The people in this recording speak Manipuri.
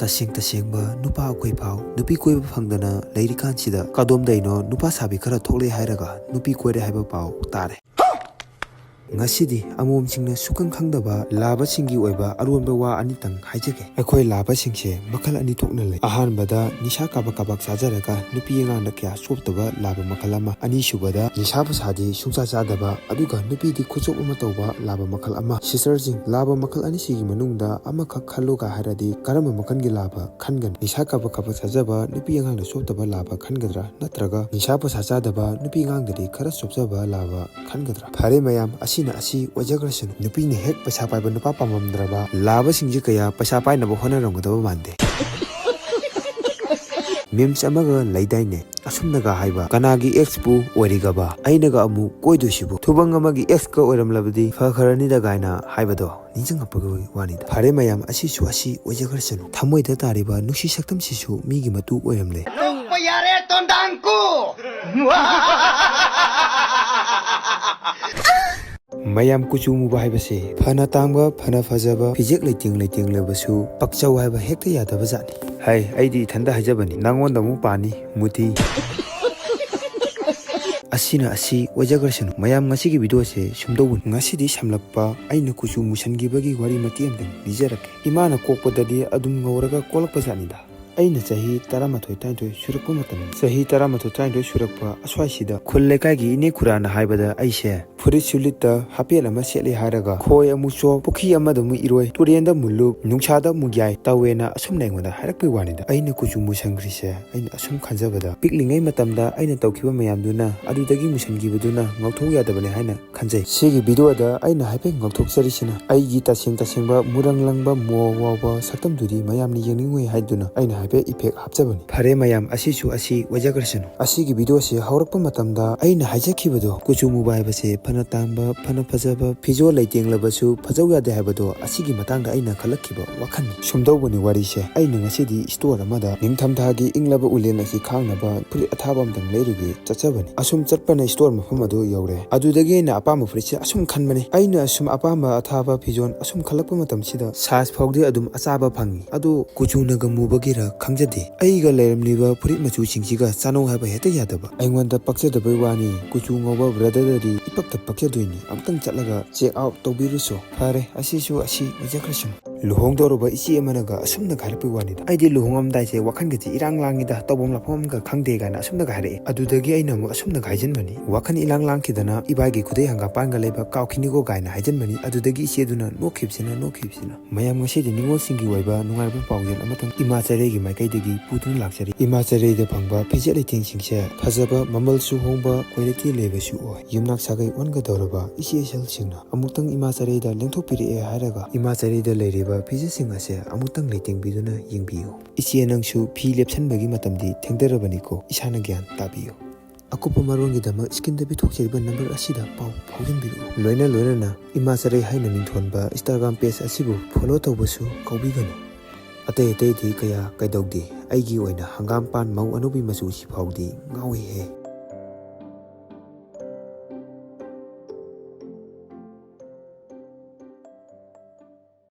Taseng nupa akoi pau nupi koi phangdana leiri kansida kadom daino nupa sabi khara tholei hairaga nupi koire haiba pau tare ngasidi amom singna sukang khangdaba laba singi oiba aronba wa anitang haijege ekhoi laba singse makhal ani thokna lei ahan bada nisha kabak sajaraga nupi ngana kya soptaba laba makhal ama ani subada nisha basadi sungsa sadaba aduga nupi di khochop ama toba laba makhal ama sister jing laba makhal ani sigi manungda ama khak khaloga haradi karama makan gi laba khangan nisha kabak sajaba nupi ngana soptaba laba khangadra natraga nisha sadaba nupi ngangdari khara sopjaba laba khangadra phare mayam asi wajagrasanu nupi ne hek paisa paiba nupa pamamdraba laba singji kaya paisa painaba honaramgadaba mande memes amaga laidaine asumnaga haiba kanagi expu origaba ainaga amu koidosibu thubang amagi ex ka oiramlabadi fakharani da gaina haibado ninjang apaga wanida phare mayam asisu asi wajagrasanu thamoida tariba nusi saktam sisu migi matu oiramle yare tondangku mayam kuchu mu bai base phana tangba phana fajaba phijek leiting lebasu pakchau haiba hekta yadaba jani hai aidi thanda hajabani nangonda mu pani muti asina asi wajagrasanu mayam ngasi gi video se sumdobun ngasi di samlakpa aina kuchu musangi bagi wari mati amdang nijarake imana kokpadadi adum ngawraga kolakpa janida aina chahi taramathoi taintoi surakpa matam chahi taramathoi taintoi surakpa aswaisida khullekai ine khurana haibada aise furit sulita hapel ama sele haraga khoi amucho pukhi amada mu iroi turienda mulu nungsada mugyai tawena asumna ingoda harakpi wanida aina kuchu musangrise aina asum khanjabada piklingai matamda aina tawkiba mayamduna adudagi musangibaduna ngauthok yadabane haina khanjai sigi video da aina haipe ngauthok charisina aigi tasengba muranglangba muwawa saktamduri mayamni yeningoi haiduna aina haipe effect hapjabani phare mayam asisu asi wajagrasanu asigi video se haurakpa matamda aina haijakibado kuchu mobile base phana tamba phana fajaba fijo leiting labasu phajau yade haibado asigi matangda aina khalakkiba wakhan sumdobani wari se aina ngasidi store amada ningthamthagi inglaba ulen asi khangnaba puri athaba amdang leirugi chachabani asum chatpana store mafam adu yaure adudagi aina apama furiche asum khanbani aina asum apama athaba fijon asum khalakpa matamsida size phawdi adum achaba phangi adu kuchuna gamubagira khangjade aiga leiramliba puri machu singjiga chano haba heta yadaba aingonda pakchadabai wani kuchu ngoba brother dari ipakta pakchadoini amtang chatlaga check out tawbiruso phare asisu asi wajagrasanu luhongdoroba ichi amanaga asumna gharpi wanida aidi luhongam daise wakhangati irang langida tawbom lafomga khangde gana asumna gare adudagi aina mu asumna gaijinbani wakhan ilang langkidana ibagi khudai hanga panga leba kawkhinigo gaina haijinbani adudagi icheduna nokhibsina mayam ngasidi ningol singi waiba nungarba pawjel amatang imacharegi maikaidagi putun lakchari imachareda phangba phije leiting singse phajaba mamalsu hongba quality lebasu oi yumnak sagai onga doraba ichesel singna amutang imachareda lengthopire haraga imachareda leiriba phije singase amutang leiting biduna yengbiyo ichi nangsu phi lepsanbagi matamdi thengdarabani ko isana gyan tabiyo akupa marongi dama skin da bithokcheriba number asida pau phawjinbiru loina na imachare haina ningthonba Instagram page asibu follow tawbasu kaubiganu atei di kaya kaidawdi aigi oina hangam pan mau anubi masu si phawdi ngawi he